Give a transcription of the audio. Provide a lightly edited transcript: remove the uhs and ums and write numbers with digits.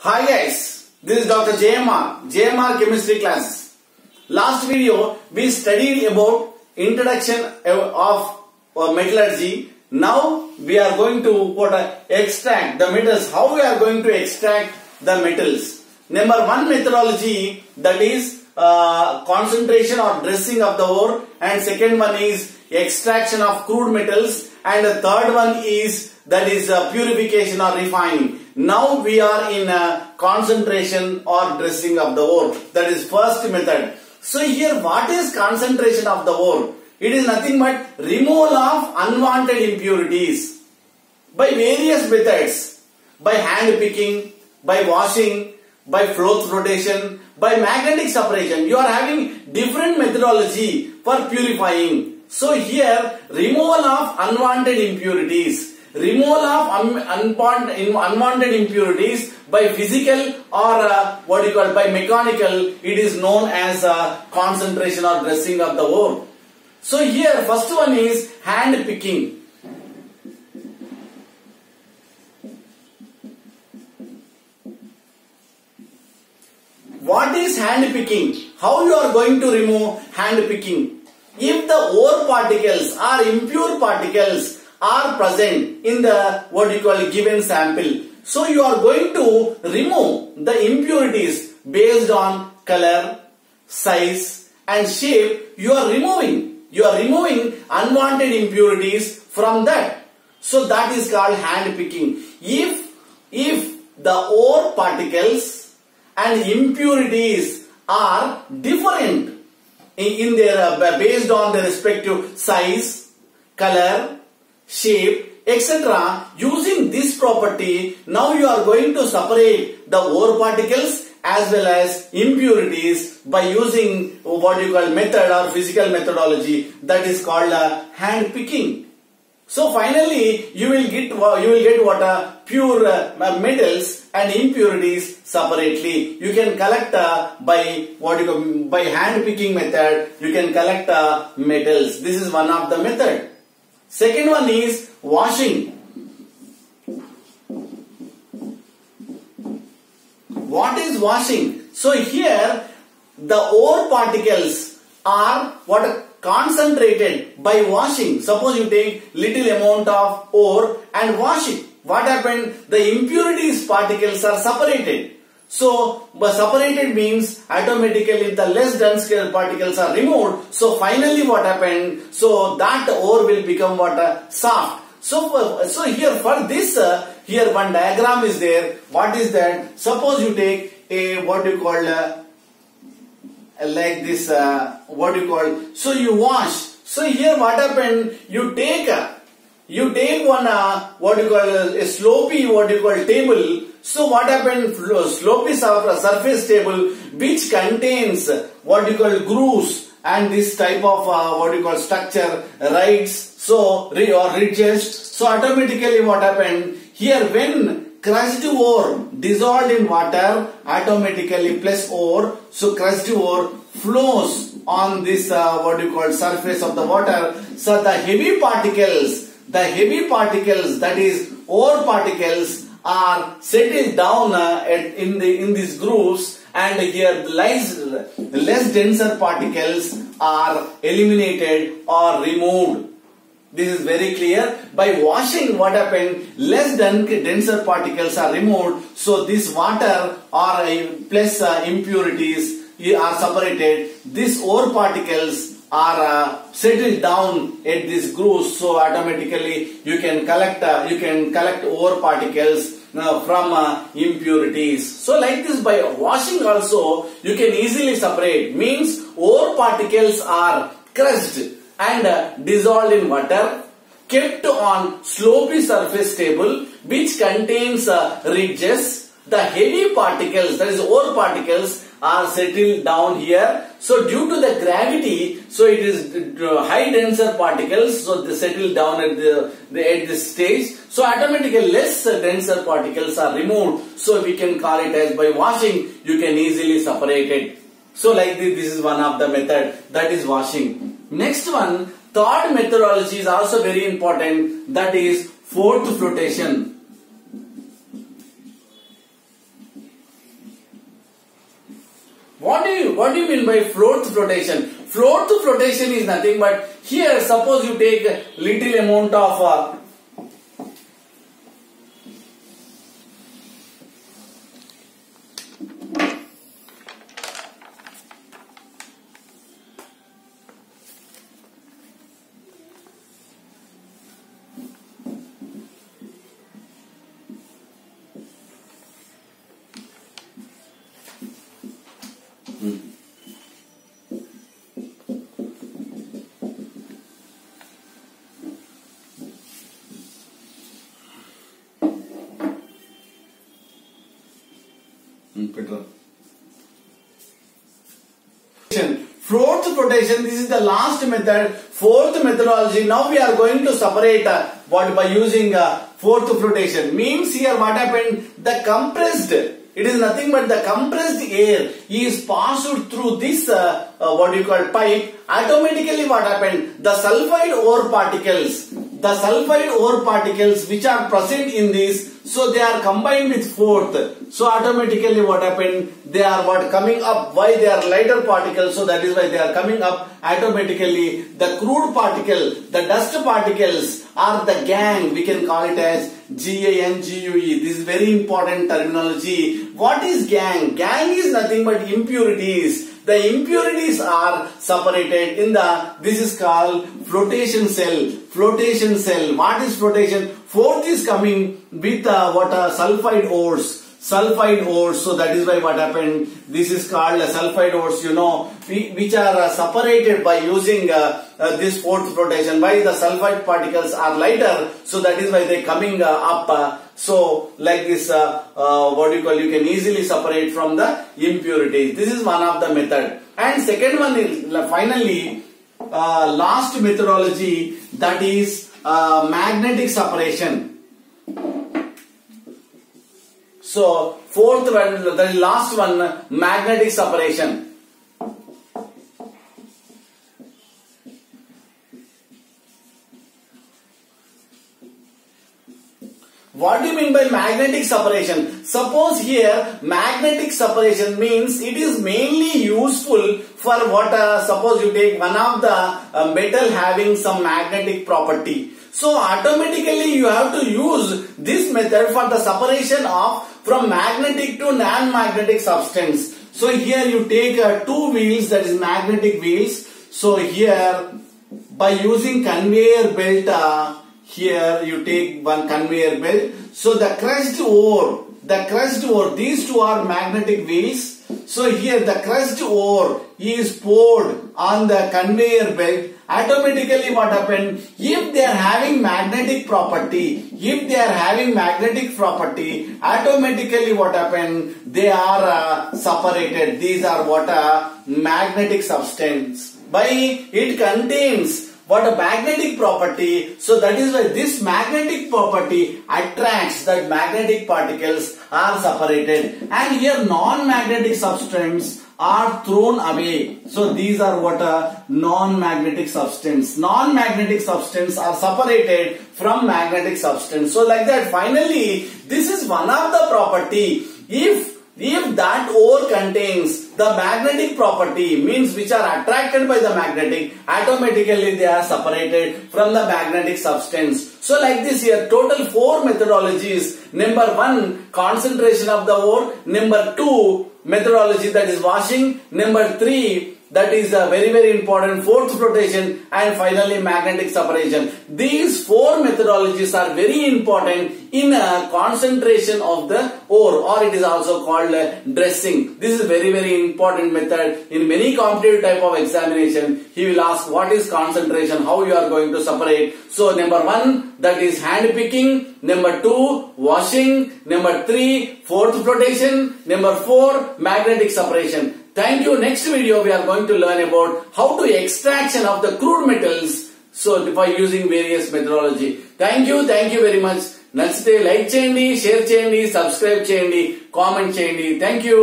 Hi guys, this is Dr. JMR Chemistry Classes. Last video we studied about introduction of metallurgy. Now we are going to extract the metals. How we are going to extract the metals? Number one methodology, that is concentration or dressing of the ore, and second one is extraction of crude metals, and the third one is purification or refining. Now we are in concentration or dressing of the ore. That is first method. So here what is concentration of the ore? It is nothing but removal of unwanted impurities by various methods, by hand picking, by washing, by flotation, by magnetic separation. You are having different methodology for purifying. So here removal of unwanted impurities. Removal of unwanted impurities by physical or by mechanical, it is known as concentration or dressing of the ore. So here first one is hand picking. What is hand picking? How you are going to remove hand picking? If the ore particles or impure particles are present in the given sample, so you are going to remove the impurities based on color, size and shape. You are removing unwanted impurities from that. So that is called hand picking. If the ore particles and impurities are different in their based on their respective size, color, shape, etc. Using this property, now you are going to separate the ore particles as well as impurities by using method or physical methodology, that is called hand picking. So finally you will get pure metals and impurities separately. You can collect by hand picking method. You can collect metals. This is one of the method. Second one is washing. What is washing? So here the ore particles are concentrated by washing. Suppose you take little amount of ore and wash it. What happened? The impurities particles are separated. So, separated means automatically the less dense particles are removed. So, finally what happened? So, that ore will become soft. So here for this, here one diagram is there. What is that? Suppose you take a like this, so you wash. So here what happened? You take one a slopy table. So what happened? Slopy surface table which contains grooves and this type of structure, rides, or ridges. So automatically what happened? Here when crushed ore dissolved in water, automatically plus ore, so crushed ore flows on this surface of the water. So the heavy particles, that is ore particles, are settled down in these grooves, and here less denser particles are eliminated or removed. This is very clear. By washing, what happened? Less denser particles are removed. So this water or plus impurities are separated. These ore particles are settled down at these grooves. So automatically you can collect ore particles from impurities. So like this, by washing also you can easily separate. Means ore particles are crushed and dissolved in water, kept on slopy surface table which contains ridges. The heavy particles, that is ore particles, are settled down here. So due to the gravity, so it is high denser particles, so they settle down at this stage. So automatically less denser particles are removed. So we can call it as by washing you can easily separate it. So like this is one of the method, that is washing. Next one, third methodology is also very important, that is fourth flotation. What do you mean by float flotation? Float flotation is nothing but here suppose you take a little amount of petrol. Float flotation, this is the last method, fourth methodology. Now we are going to separate what by using fourth flotation. Means here what happened, the compressed, it is nothing but the compressed air is passed through this what you call pipe. Automatically what happened, the sulfide ore particles which are present in this, so they are combined with fourth. So automatically what happened, they are what coming up. Why they are lighter particles? So that is why they are coming up. Automatically the crude particle, the dust particles are the gangue. We can call it as GANGUE. This is very important terminology. What is gangue? Gangue is nothing but impurities. The impurities are separated in the, this is called flotation cell. Flotation cell. What is flotation? Fourth is coming with sulfide ores. Sulfide ores. So that is why what happened, this is called sulfide ores, you know, which are separated by using this fourth flotation. Why the sulfide particles are lighter? So that is why they coming up. So like this, what you call, you can easily separate from the impurities. This is one of the method. And second one is finally last methodology, that is magnetic separation. So fourth one, the last one, magnetic separation. What do you mean by magnetic separation? Suppose here magnetic separation means it is mainly useful for what, suppose you take one of the metal having some magnetic property. So automatically you have to use this method for the separation of from magnetic to non-magnetic substance. So here you take two wheels, that is magnetic wheels. So here by using conveyor belt, here you take one conveyor belt. So the crushed ore, these two are magnetic wheels. So here the crushed ore is poured on the conveyor belt. Automatically what happened, if they are having magnetic property, automatically what happened, they are separated. These are what magnetic substance. By it contains what a magnetic property. So that is why this magnetic property attracts, that magnetic particles are separated, and here non-magnetic substance are thrown away. So these are what a non-magnetic substance. Non-magnetic substance are separated from magnetic substance. So like that, finally this is one of the property. If that ore contains the magnetic property, means which are attracted by the magnetic, automatically they are separated from the magnetic substance. So like this here, total 4 methodologies. Number 1, concentration of the ore. Number 2, methodology, that is washing. Number 3, that is very very important, fourth flotation, and finally magnetic separation. These 4 methodologies are very important in concentration of the ore, or it is also called dressing. This is very very important method. In many competitive type of examination, he will ask what is concentration, how you are going to separate. So number 1, that is hand picking. Number 2, washing. Number 3, fourth flotation. Number 4, magnetic separation. Thank you. Next video we are going to learn about how to extraction of the crude metals. So by using various methodology. Thank you very much. నచ్చితే like చేయండి, share చేయండి, subscribe చేయండి, comment చేయండి. Thank you.